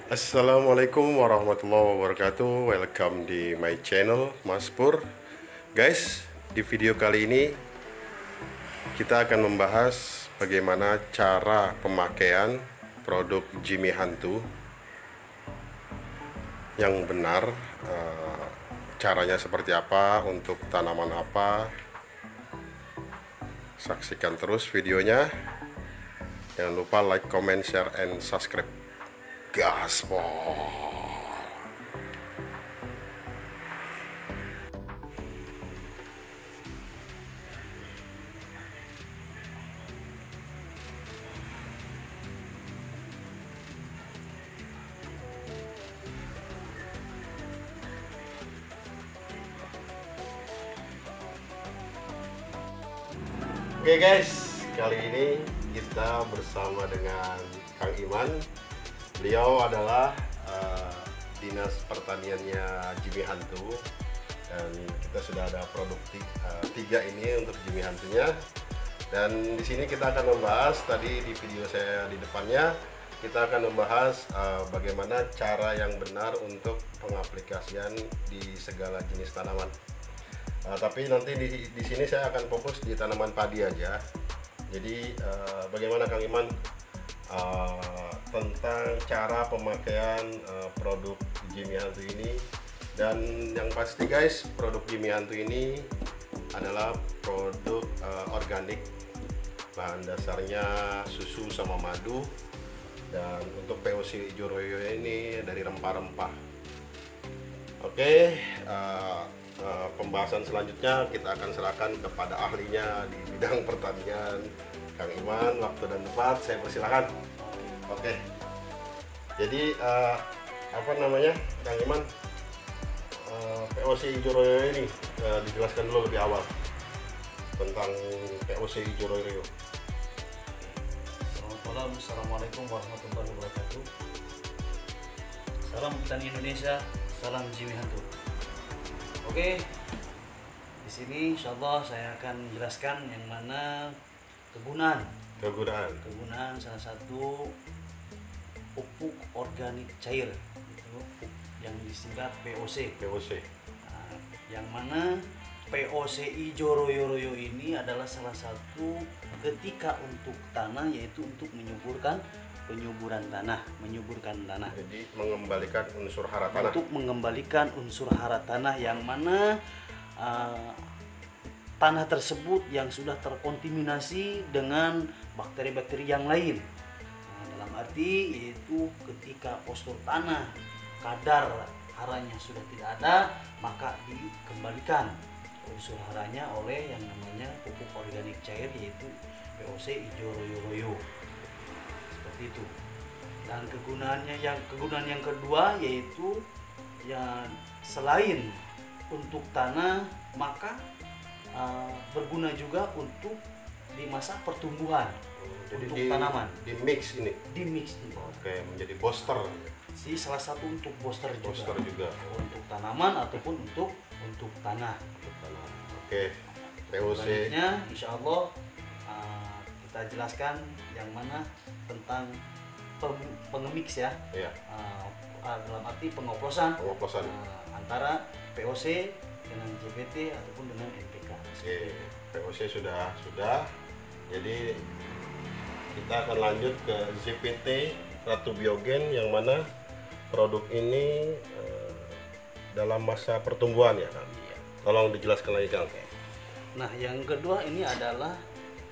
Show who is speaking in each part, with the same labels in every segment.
Speaker 1: Assalamualaikum warahmatullahi wabarakatuh. Welcome di my channel Mas Pur. Guys, di video kali ini kita akan membahas bagaimana cara pemakaian produk Jimmy Hantu yang benar. Caranya seperti apa, untuk tanaman apa. Saksikan terus videonya. Jangan lupa like, comment, share, and subscribe. Gaspol. Oke guys, kali ini kita bersama dengan Kang Iman. Beliau adalah dinas pertaniannya Jimmy Hantu, dan kita sudah ada produk tiga ini untuk Jimmy Hantunya. Dan di sini kita akan membahas, tadi di video saya di depannya kita akan membahas bagaimana cara yang benar untuk pengaplikasian di segala jenis tanaman. Tapi nanti di sini saya akan fokus di tanaman padi aja. Jadi bagaimana Kang Iman tentang cara pemakaian produk Jimmy Hantu ini. Dan yang pasti guys, produk Jimmy Hantu ini adalah produk organik. Bahan dasarnya susu sama madu, dan untuk POC hijau royo ini dari rempah-rempah. Oke, pembahasan selanjutnya kita akan serahkan kepada ahlinya di bidang pertanian, Kang Iman. Waktu dan tempat saya persilahkan. Oke, jadi apa namanya, Kang Iman, POC hijau royo ini dijelaskan dulu lebih awal tentang POC hijau royo.
Speaker 2: Selamat malam, assalamualaikum warahmatullahi wabarakatuh. Salam petani Indonesia, salam Jimmy Hantu. Oke, di sini insyaallah saya akan menjelaskan yang mana kegunaan salah satu pupuk organik cair, itu yang disingkat POC. Nah, yang mana POC hijau royo ini adalah salah satu ketika untuk tanah, yaitu untuk penyuburan tanah.
Speaker 1: Jadi mengembalikan unsur hara tanah.
Speaker 2: Untuk mengembalikan unsur hara tanah, yang mana tanah tersebut yang sudah terkontaminasi dengan bakteri-bakteri yang lain. Nah, dalam arti yaitu ketika postur tanah, kadar haranya sudah tidak ada, maka dikembalikan unsur haranya oleh yang namanya pupuk organik cair, yaitu POC hijau royo. Seperti itu. Dan kegunaan yang kedua yaitu yang selain untuk tanah, maka berguna juga untuk di masa pertumbuhan.
Speaker 1: Jadi
Speaker 2: untuk tanaman
Speaker 1: di mix ini. Oke, menjadi booster.
Speaker 2: Salah satu untuk booster juga. Untuk tanaman ataupun untuk tanah.
Speaker 1: Oke, POC.
Speaker 2: Selanjutnya insya Allah kita jelaskan yang mana tentang pengemix ya.
Speaker 1: Iya.
Speaker 2: Dalam arti pengoplosan antara POC dengan JPT ataupun dengan NPK.
Speaker 1: Oke, POC sudah. Jadi kita akan lanjut ke ZPT Ratu Biogen, yang mana produk ini dalam masa pertumbuhan ya Kang. Tolong dijelaskan lagi Kang.
Speaker 2: Nah, yang kedua ini adalah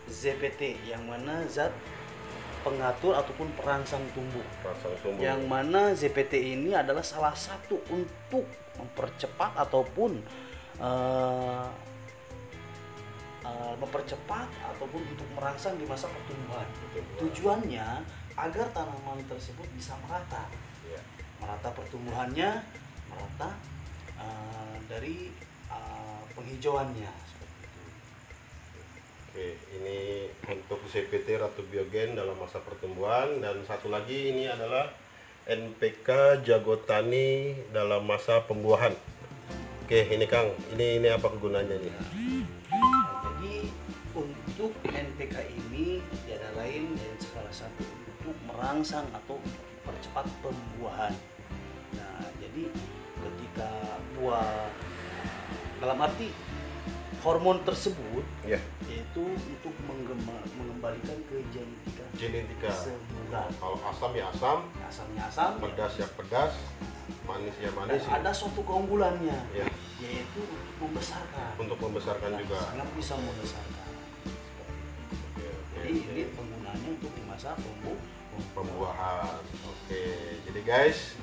Speaker 2: ZPT, yang mana zat pengatur ataupun perangsang tumbuh. Yang mana ZPT ini adalah salah satu untuk mempercepat ataupun untuk merangsang di masa pertumbuhan. Tujuannya agar tanaman tersebut bisa merata. Merata pertumbuhannya, merata dari penghijauannya.
Speaker 1: Oke, ini untuk ZPT Ratu Biogen dalam masa pertumbuhan. Dan satu lagi ini adalah NPK Jagotani dalam masa pembuahan. Oke, ini Kang, ini apa kegunaannya nih?
Speaker 2: Jadi untuk NPK ini tiada lain dan salah satu untuk merangsang atau percepat pembuahan. Nah, jadi ketika buah dalam arti hormon tersebut yaitu untuk mengembalikan ke genetika semula.
Speaker 1: Kalau asam ya asam,
Speaker 2: asamnya asam,
Speaker 1: pedas ya pedas, manis ya manis.
Speaker 2: Dan ada suatu keunggulannya yaitu untuk membesarkan juga. Sangat bisa membesarkan. Jadi ini penggunaannya untuk di masa
Speaker 1: pembuahan. Jadi guys,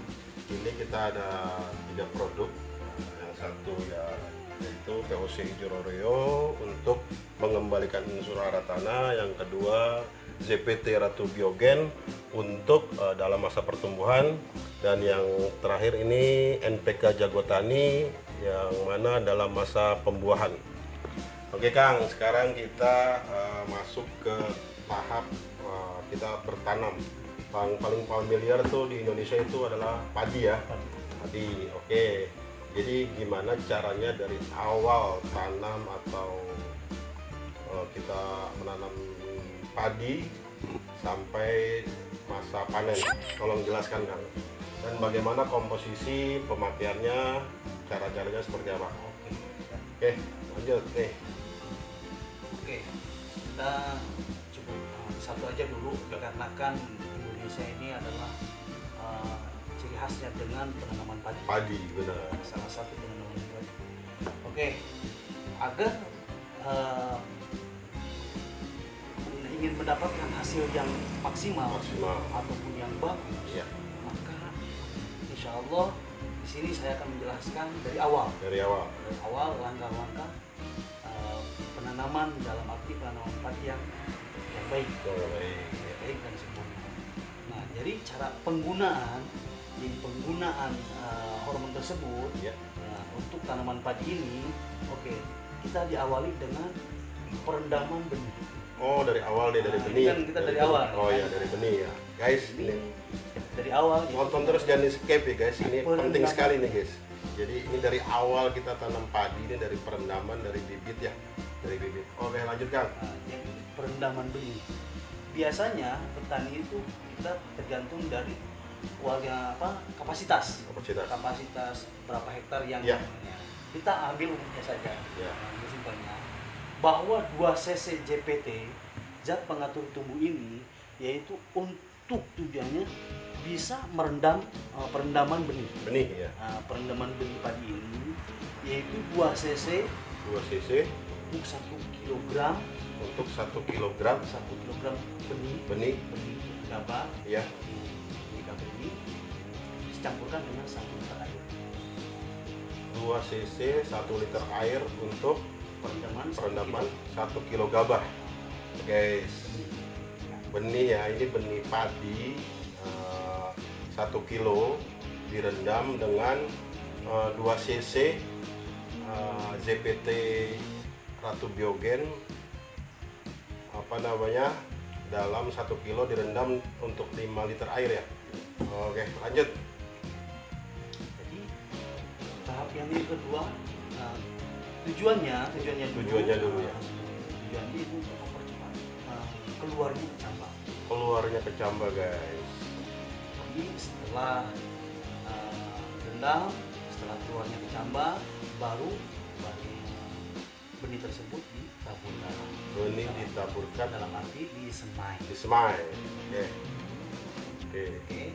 Speaker 1: ini kita ada 3 produk. Yang satu ya yaitu VOC hijau Rorio untuk mengembalikan unsur hara tanah. Yang kedua ZPT Ratu Biogen untuk dalam masa pertumbuhan, dan yang terakhir ini NPK Jago Tani yang mana dalam masa pembuahan. Oke Kang, sekarang kita masuk ke tahap kita bertanam. Paling familiar tuh di Indonesia itu adalah padi ya. Padi. Oke. Jadi gimana caranya dari awal tanam atau kita menanam padi sampai masa panen? Tolong jelaskan Kang. Dan bagaimana komposisi pemakaiannya, cara-caranya seperti apa? Oke, lanjut nih.
Speaker 2: Kita cukup satu aja dulu, dikarenakan Indonesia ini adalah ciri khasnya dengan penanaman padi.
Speaker 1: Padi, benar.
Speaker 2: Salah satu penanaman padi. Agar ingin mendapatkan hasil yang maksimal ataupun yang bagus, maka insya Allah di sini saya akan menjelaskan dari awal langkah-langkah penanaman, dalam arti penanaman padi yang baik dan sempurna. Nah, jadi cara penggunaan hormon tersebut untuk tanaman padi ini, kita diawali dengan perendaman benih.
Speaker 1: Oh, dari awal nih, dari benih.
Speaker 2: Kan kita dari awal.
Speaker 1: Oh ya, dari benih ya. Guys, ini
Speaker 2: dari awal.
Speaker 1: Nonton terus, jangan skip ya guys. Ini penting sekali nih guys. Jadi ini dari awal kita tanam padi, ini dari perendaman, dari bibit ya. Dari bibit. Oke, lanjut Kang.
Speaker 2: Perendaman benih. Biasanya petani itu kita tergantung dari kapasitas berapa hektar yang kita ambil umumnya saja. Simpelnya bahwa 2 cc ZPT, zat pengatur tumbuh ini, yaitu untuk tujuannya bisa merendam perendaman benih. Perendaman benih padi ini yaitu 2 cc untuk 1 kilogram benih gabah ini dicampurkan dengan 1 liter air.
Speaker 1: 2 cc 1 liter air untuk perendaman 1 kilo gabah. Guys, benih ya, ini benih padi 1 kilo direndam dengan 2 cc ZPT Ratu Biogen dalam 1 kilo direndam untuk 5 liter air ya. Oke, lanjut.
Speaker 2: Jadi tahap yang kedua, tujuannya dulu ya. Tujuannya itu untuk mempercepat keluarnya kecambah. Guys. Jadi setelah rendam, setelah keluarnya kecambah, baru benih tersebut ditaburkan.
Speaker 1: Benih ditaburkan
Speaker 2: dalam arti disemai. Oke.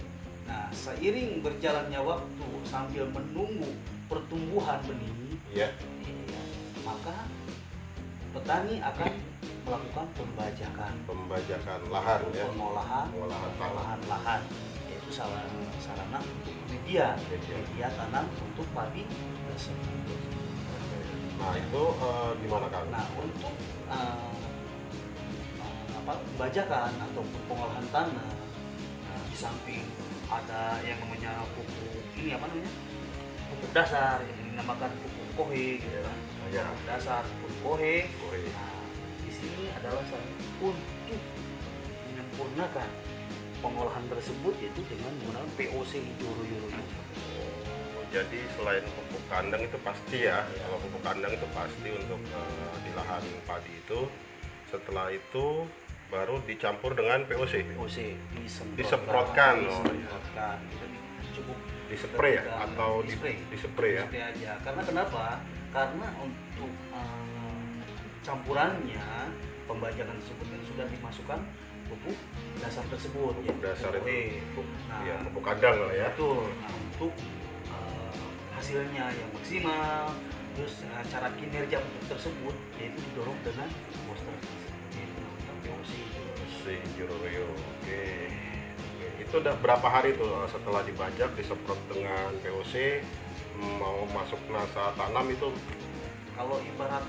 Speaker 2: Nah, seiring berjalannya waktu sambil menunggu pertumbuhan benih, maka petani akan melakukan pembajakan
Speaker 1: lahan ya,
Speaker 2: pengolahan lahan, yaitu sarana untuk media tanam untuk padi tersebut.
Speaker 1: Nah, itu gimana Kang?
Speaker 2: Nah, untuk pembajakan ataupun pengolahan tanah, di samping ada yang namanya pupuk dasar yang dinamakan pupuk kohe gitu kan. Pupuk dasar, pupuk kohe. Nah, di sini adalah untuk menyempurnakan pengolahan tersebut, yaitu dengan menggunakan VOC hijau Rorio.
Speaker 1: Jadi selain pupuk kandang itu pasti ya, kalau pupuk kandang itu pasti untuk di lahan padi itu. Setelah itu baru dicampur dengan POC.
Speaker 2: POC
Speaker 1: Disemprotkan.
Speaker 2: disemprotkan. Kita cukup
Speaker 1: Di spray ya
Speaker 2: ketika
Speaker 1: atau di spray ya?
Speaker 2: Spray aja. Karena kenapa? Karena untuk campurannya pembajakan tersebut kan sudah dimasukkan pupuk dasar tersebut.
Speaker 1: Pupuk dasar
Speaker 2: POE.
Speaker 1: itu.
Speaker 2: Nah,
Speaker 1: Ya, pupuk kandang lah ya.
Speaker 2: betul. Nah, untuk hasilnya yang maksimal, terus cara kinerja pupuk tersebut yaitu didorong dengan booster yaitu POC.
Speaker 1: Si Juroyo. Oke. Itu udah berapa hari tuh setelah dibajak disemprot dengan POC mau masuk masa tanam itu?
Speaker 2: Kalau ibarat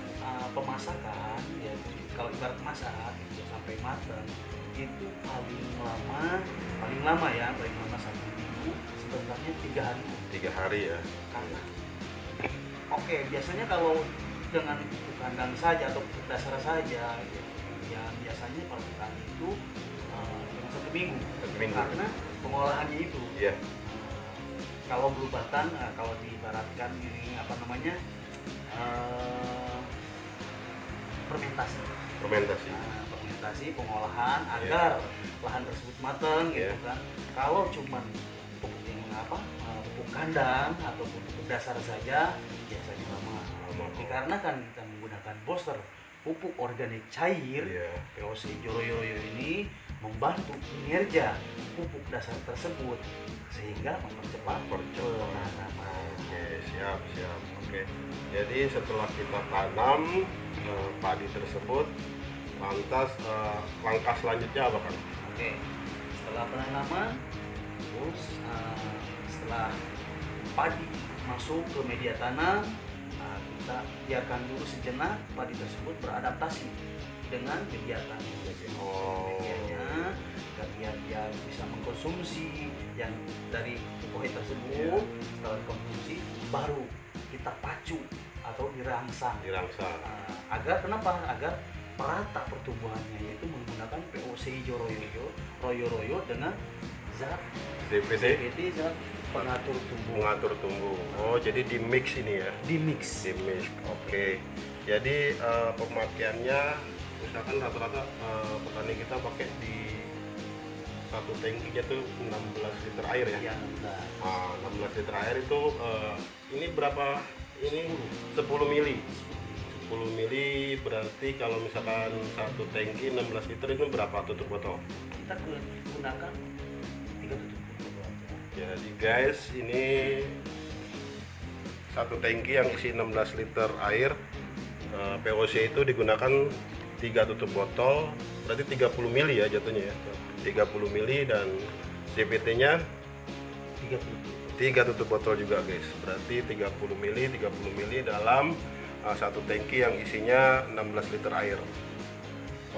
Speaker 2: pemasakan ya, kalau ibarat masak itu sampai matang itu paling lama 1 minggu, sebenarnya 3 hari.
Speaker 1: 3 hari ya.
Speaker 2: Karena biasanya kalau dengan pupuk kandang saja atau pupuk dasar saja ya biasanya kalau petani itu cuma 1 minggu.
Speaker 1: 1 minggu.
Speaker 2: Karena pengolahannya itu
Speaker 1: Iya.
Speaker 2: kalau berubatan, kalau diibaratkan ini fermentasi. Fermentasi pengolahan agar lahan tersebut matang gitu kan. Kalau cuman pupuk yang pupuk kandang atau pupuk dasar saja biasanya lama. Dikarenakan kita menggunakan booster pupuk organik cair, POC Juroyo ini membantu kinerja pupuk dasar tersebut sehingga mempercepat penanaman.
Speaker 1: Oke, siap. Oke. Jadi setelah kita tanam padi tersebut, lantas langkah selanjutnya apa kan?
Speaker 2: Oke. Setelah penanaman, terus setelah padi masuk ke media tanam, kita biarkan dulu sejenak padi tersebut beradaptasi dengan media tanam. Medianya biar dia bisa mengkonsumsi yang dari POC tersebut. Setelah konsumsi baru kita pacu atau dirangsang. Agar kenapa? Agar merata pertumbuhannya, yaitu menggunakan POC Juroyo dengan zat ZPT, zat pengatur tumbuh.
Speaker 1: Oh, jadi di mix ini ya?
Speaker 2: Di mix.
Speaker 1: Oke. Jadi pemakaiannya misalkan rata-rata petani kita pakai di satu tangkinya tuh 16 liter air ya?
Speaker 2: Iya,
Speaker 1: 16 liter air itu ini berapa? Ini 10 mili. 10 mili berarti kalau misalkan satu tangki 16 liter itu berapa tutup botol?
Speaker 2: Kita gunakan 3 tutup botol.
Speaker 1: Jadi guys, ini satu tangki yang isi 16 liter air, POC itu digunakan 3 tutup botol, berarti 30 mili ya jatuhnya ya. 30 mili dan CPT-nya 3 tutup botol juga guys. Berarti 30 mili dalam satu tangki yang isinya 16 liter air.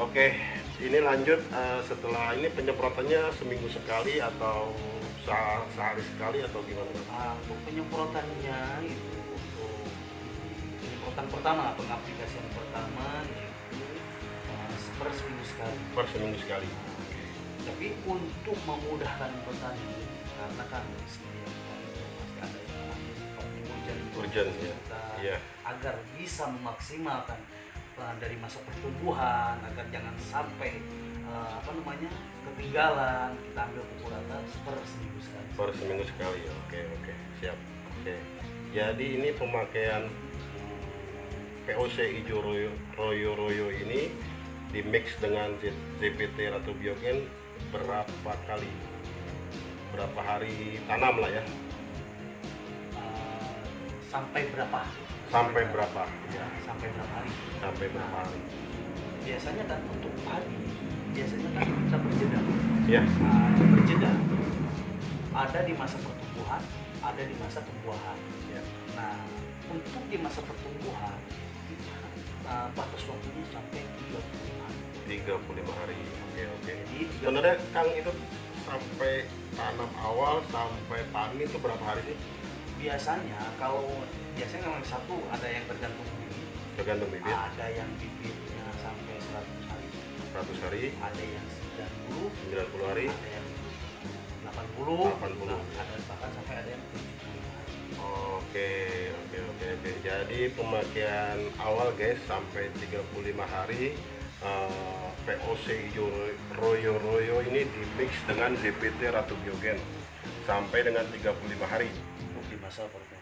Speaker 1: Oke, ini lanjut setelah ini penyemprotannya seminggu sekali atau sehari sekali atau gimana?
Speaker 2: Untuk penyemprotannya itu untuk penyemprotan pertama, pengaplikasian pertama yaitu per seminggu sekali. Tapi untuk memudahkan petani, karena kan setiap pasti ada yang namanya seperti urgen ya. Agar bisa memaksimalkan dari masa pertumbuhan, agar jangan sampai ketinggalan, kita ambil pupuk rata per seminggu sekali.
Speaker 1: Oke, siap. Oke. Jadi ini pemakaian POC Juroyo ini di mix dengan ZPT atau biogen berapa kali? Berapa hari tanam lah ya?
Speaker 2: Sampai berapa?
Speaker 1: Ya,
Speaker 2: sampai berapa hari? Biasanya kan untuk padi, kita berjeda.
Speaker 1: Ya.
Speaker 2: Berjeda. Ada di masa pertumbuhan, ada di masa pembuahan.
Speaker 1: Ya.
Speaker 2: Nah, untuk di masa pertumbuhan, batas waktunya sampai
Speaker 1: 35 hari. Oke. Sebenarnya Kang itu sampai tanam awal sampai panen itu berapa hari sih?
Speaker 2: Biasanya memang satu ada yang tergantung bibit. Ada yang bibitnya sampai 100 hari.
Speaker 1: 100 hari.
Speaker 2: Ada yang
Speaker 1: 90 hari.
Speaker 2: Ada yang 80.
Speaker 1: Nah,
Speaker 2: bahkan sampai ada yang 75 hari.
Speaker 1: Oke. Jadi pemakaian awal guys sampai 35 hari, POC hijau royo ini dimix dengan DPT Ratu Biogen sampai dengan 35 hari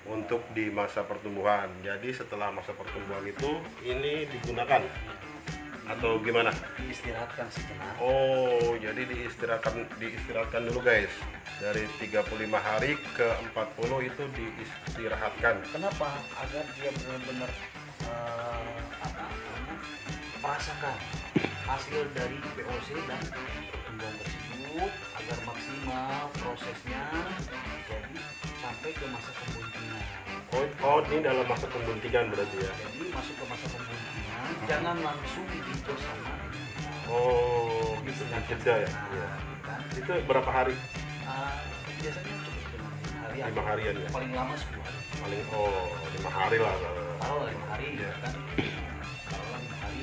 Speaker 1: untuk di masa pertumbuhan. Jadi setelah masa pertumbuhan itu ini digunakan atau gimana?
Speaker 2: Diistirahatkan sejenak.
Speaker 1: Oh, jadi diistirahatkan dulu guys. Dari 35 hari ke 40 itu diistirahatkan.
Speaker 2: Kenapa? Agar dia benar-benar merasakan hasil dari POC dan pertumbuhan tersebut agar maksimal prosesnya, jadi sampai ke masa pembuntingan.
Speaker 1: Oh, ini dalam masa pembuntingan berarti ya?
Speaker 2: Jadi masuk ke masa pembuntingan, jangan langsung dihitung sama.
Speaker 1: Oh, bisa jeda ya? Iya.
Speaker 2: Kan?
Speaker 1: Itu berapa hari?
Speaker 2: Biasanya cukup dengan 5 hari.
Speaker 1: 5 harian ya?
Speaker 2: Paling lama 10 hari.
Speaker 1: Paling 5 hari lah.
Speaker 2: Taruh 5 hari
Speaker 1: Iya.
Speaker 2: kan. Taruhlah 5 hari.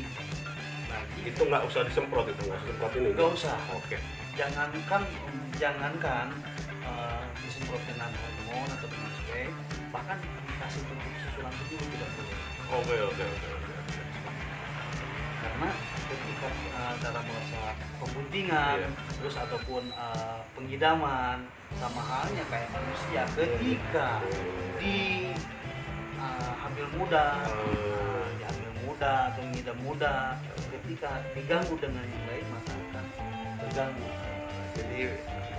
Speaker 2: Lagi
Speaker 1: Itu nggak usah disemprot, itu nggak usah disemprot ini?
Speaker 2: nggak usah.
Speaker 1: Oke.
Speaker 2: Jangankan disemprot dengan hormon atau dengan spray, bahkan dikasih bentuk susulan tubuh tidak perlu.
Speaker 1: Oke.
Speaker 2: Karena ketika dalam masa pembuntingan,
Speaker 1: Iya.
Speaker 2: terus ataupun pengidaman, sama halnya kayak manusia ketika di hamil muda, dihamil muda atau mengidam muda, ketika diganggu dengan yang lain maka akan terganggu.
Speaker 1: Jadi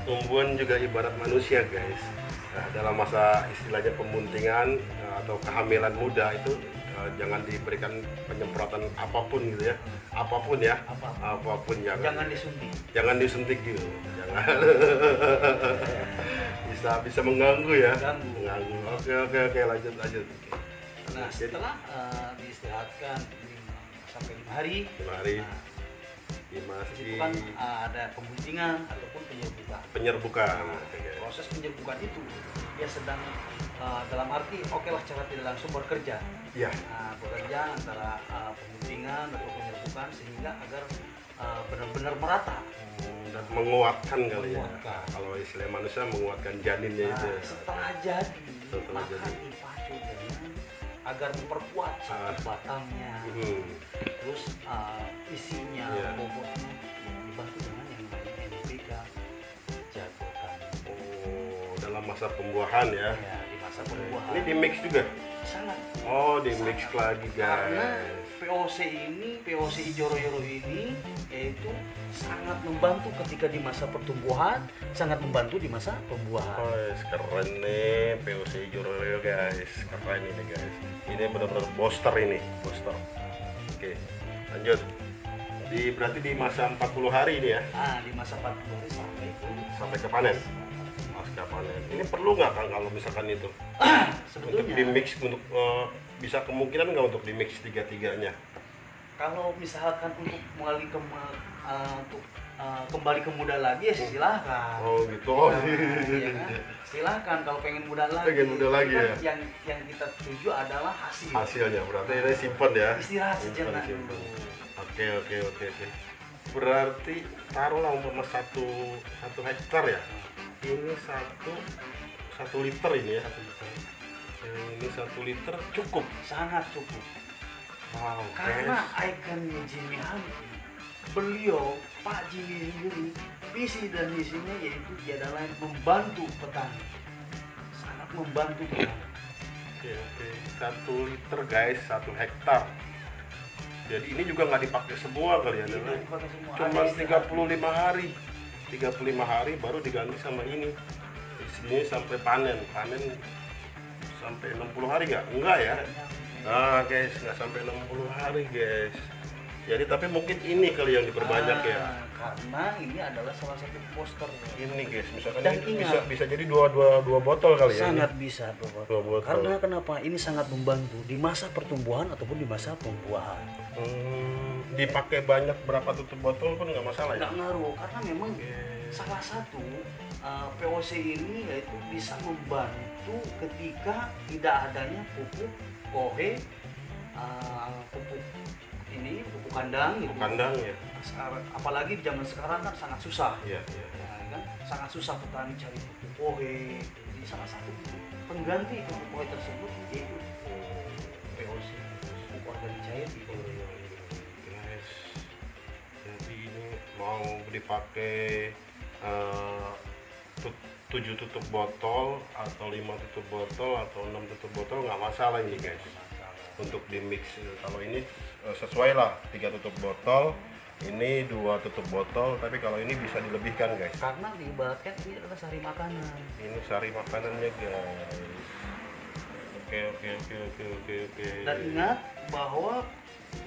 Speaker 1: tumbuhan juga ibarat manusia guys. Nah, dalam masa istilahnya pembuntingan atau kehamilan muda itu jangan diberikan penyemprotan apapun gitu ya. Apapun ya. Apapun
Speaker 2: Jangan disuntik.
Speaker 1: Jangan disuntik gitu. Jangan. bisa mengganggu ya. Mengganggu. Oke, lanjut.
Speaker 2: Nah, setelah diistirahatkan 5 sampai 5 hari.
Speaker 1: 5 hari.
Speaker 2: Nah,
Speaker 1: Masih
Speaker 2: itu kan ada pembuntingan ataupun penyerbukan.
Speaker 1: penyerbukan.
Speaker 2: Proses penyerbukan itu dia sedang dalam arti lah cara tidak langsung bekerja.
Speaker 1: Iya.
Speaker 2: Bekerja antara pembuntingan atau penyerbukan sehingga agar benar-benar merata
Speaker 1: Dan menguatkan kali ya.
Speaker 2: Menguatkan.
Speaker 1: Kalau istilah manusia menguatkan janinnya itu.
Speaker 2: setelah jadi
Speaker 1: Setelah
Speaker 2: maka
Speaker 1: jadi.
Speaker 2: dipacu dengan agar memperkuat satu batangnya, terus isinya,
Speaker 1: Iya.
Speaker 2: bobotnya dibantu dengan yang namanya NPK jagokan.
Speaker 1: Oh, dalam masa pembuahan ya.
Speaker 2: Ya, di masa pembuahan
Speaker 1: Ini di mix juga.
Speaker 2: sangat,
Speaker 1: Oh, di mix lagi
Speaker 2: karena
Speaker 1: guys.
Speaker 2: POC hijau royo ini yaitu sangat membantu ketika di masa pertumbuhan, sangat membantu di masa pembuahan.
Speaker 1: Oh, keren nih POC hijau royo guys. Keren ini guys. Ini benar-benar booster ini, booster. Oke, lanjut. Berarti di masa 40 hari ini ya,
Speaker 2: Di masa 40 hari
Speaker 1: sampai ke panen. Pasca panen. Ini perlu nggak Kang kalau misalkan itu? Untuk
Speaker 2: sebetulnya
Speaker 1: di mix untuk bisa kemungkinan nggak untuk di mix tiga-tiganya?
Speaker 2: kalau misalkan untuk kembali ke muda lagi ya silahkan.
Speaker 1: Oh gitu. Oh,
Speaker 2: Iya kan? Silahkan kalau pengen muda lagi.
Speaker 1: Pengen muda lagi
Speaker 2: Kan
Speaker 1: ya?
Speaker 2: Yang kita tuju adalah hasil.
Speaker 1: Hasilnya berarti ini simpen ya.
Speaker 2: Istirahat
Speaker 1: Simpen,
Speaker 2: sejenak
Speaker 1: simpen.
Speaker 2: dulu.
Speaker 1: Oke. Berarti taruhlah umpama satu hektar ya. Ini satu liter ini ya. Ini 1 liter cukup.
Speaker 2: Sangat cukup.
Speaker 1: Wow,
Speaker 2: Karena ikonnya Jimmy Hamki, beliau Pak Jimmy sendiri, visi dan misinya yaitu dia adalah membantu petani, sangat membantu petani.
Speaker 1: Oke. 1 liter guys, 1 hektar. Jadi ini juga nggak dipakai semua kali ya,
Speaker 2: Tidak dipakai semua.
Speaker 1: cuma
Speaker 2: Ada istirahat.
Speaker 1: 35 hari. 35 hari baru diganti sama ini. Di sini sampai panen sampai 60 hari nggak? Enggak ya? Nah guys, nggak sampai 60 hari guys. Jadi tapi mungkin ini kali yang diperbanyak ya.
Speaker 2: Karena ini adalah salah satu poster.
Speaker 1: Ini guys, misalkan
Speaker 2: Dan
Speaker 1: ini
Speaker 2: ingat,
Speaker 1: bisa jadi dua botol kali ya.
Speaker 2: sangat
Speaker 1: ini.
Speaker 2: bisa
Speaker 1: Dua botol.
Speaker 2: Karena kenapa? Ini sangat membantu di masa pertumbuhan ataupun di masa pembuahan.
Speaker 1: Dipakai banyak berapa tutup botol pun nggak masalah ya.
Speaker 2: Nggak ngaruh karena memang salah satu POC ini yaitu bisa membantu ketika tidak adanya pupuk kohe, pupuk kandang gitu.
Speaker 1: Pupuk kandang ya.
Speaker 2: Apalagi di zaman sekarang kan sangat susah.
Speaker 1: Iya.
Speaker 2: Ya, kan sangat susah petani cari pupuk kohe. Jadi salah satu pengganti pupuk kohe tersebut yaitu POC, pupuk organik cair.
Speaker 1: Guys, mau dipakai 7 tutup botol atau 5 tutup botol atau 6 tutup botol nggak masalah ini guys. Untuk di mix kalau ini sesuai lah 3 tutup botol, ini 2 tutup botol, tapi kalau ini bisa dilebihkan guys.
Speaker 2: Karena diibaratkan ini adalah sari makanan.
Speaker 1: Ini sari makanannya guys. Oke.
Speaker 2: Dan ingat bahwa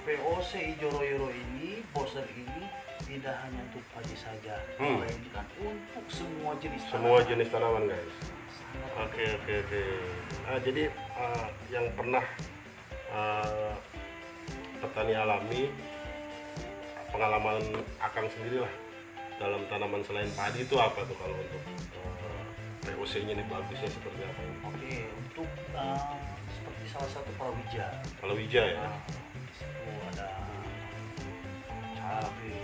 Speaker 2: POC Ijoro-Yoro ini, booster ini tidak hanya untuk padi saja, melainkan untuk semua jenis tanaman.
Speaker 1: Semua jenis tanaman guys.
Speaker 2: Sangat
Speaker 1: Oke. Jadi yang pernah petani alami, pengalaman Akang sendiri lah dalam tanaman selain padi itu apa tuh kalau untuk POC-nya ini bagusnya seperti apa?
Speaker 2: Oke, untuk seperti salah satu palawija.
Speaker 1: Palawija ya.
Speaker 2: Di situ ada cabai,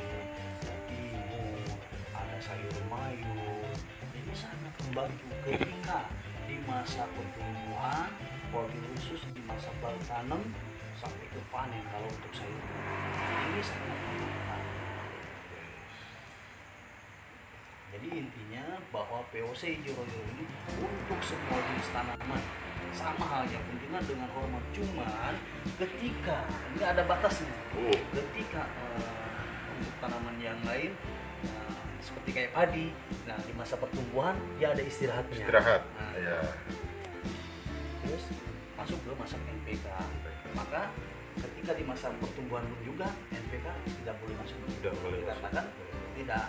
Speaker 2: ada timun, ada sayur mayur. Ini sangat membantu ketika di masa pertumbuhan, wabil khusus di masa baru tanam sampai ke panen kalau untuk sayur. Ini sangat membantu. Jadi intinya bahwa POC Ijoro-Yoro ini untuk semua jenis tanaman sama halnya kunjungan dengan hormon, cuman ketika ini ada batasnya. Ketika untuk tanaman yang lain seperti kayak padi, nah di masa pertumbuhan dia ada istirahatnya.
Speaker 1: Nah, ya.
Speaker 2: Terus masuk ke masa NPK. Maka ketika di masa pertumbuhan juga NPK tidak boleh masuk.
Speaker 1: Tidak boleh masuk.
Speaker 2: Dikatakan tidak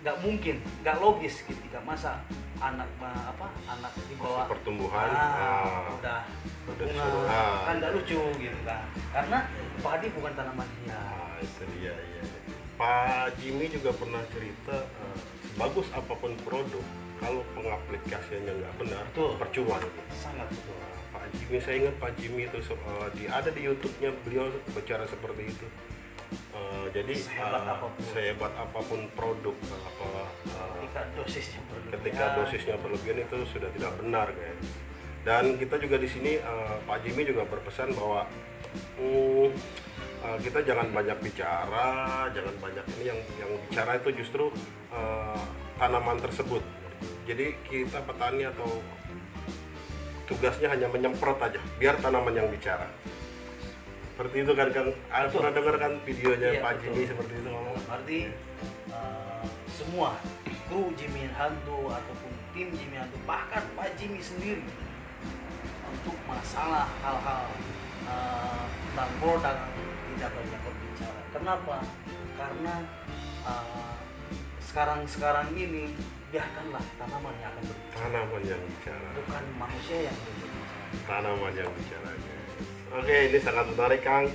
Speaker 2: nggak mungkin, nggak logis ketika masa anak di bawah
Speaker 1: pertumbuhan
Speaker 2: udah berbunga kan nggak lucu gitu kan, karena padi bukan tanaman hias.
Speaker 1: Itu dia ya. Pak Jimmy juga pernah cerita sebagus apapun produk kalau pengaplikasiannya nggak benar, percuma gitu.
Speaker 2: Sangat betul.
Speaker 1: Pak Jimmy, saya ingat Pak Jimmy itu ada di YouTube-nya, beliau bicara seperti itu. Jadi sehebat apapun produk ketika dosisnya berlebihan itu sudah tidak benar guys. Dan kita juga di sini Pak Jimmy juga berpesan bahwa kita jangan banyak bicara, jangan banyak ini yang bicara itu justru tanaman tersebut. Jadi kita petani atau tugasnya hanya menyemprot aja biar tanaman yang bicara. Seperti itu kan pernah dengar kan videonya Pak Jimmy seperti itu ngomong.
Speaker 2: Berarti semua kru Jimmy Hantu ataupun tim Jimmy Hantu, bahkan Pak Jimmy sendiri untuk masalah hal-hal tentang produk tidak banyak berbicara. Kenapa? Karena sekarang ini biarkanlah tanaman yang akan berbicara.
Speaker 1: Tanaman yang bicara.
Speaker 2: Bukan manusia yang berbicara.
Speaker 1: Tanaman yang bicara. Oke, ini sangat menarik Kang.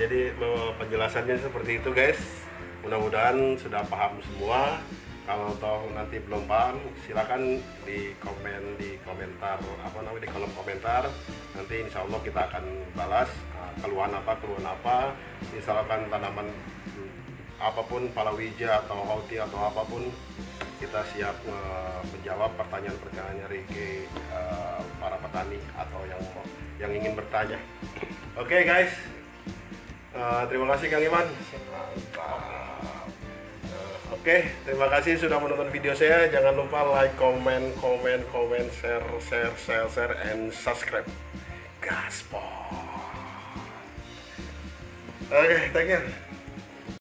Speaker 1: Jadi penjelasannya seperti itu guys. Mudah-mudahan sudah paham semua. Kalau toh nanti belum paham, silakan di komentar di kolom komentar. Nanti insya Allah kita akan balas keluhan apa. Misalkan tanaman apapun, palawija atau hauti atau apapun, kita siap menjawab pertanyaan-pertanyaan dari para petani atau yang ingin bertanya. Oke guys, terima kasih Kang Iman. Oke, terima kasih sudah menonton video saya. Jangan lupa like, comment, share, and subscribe. Gaspol. Oke, thank you.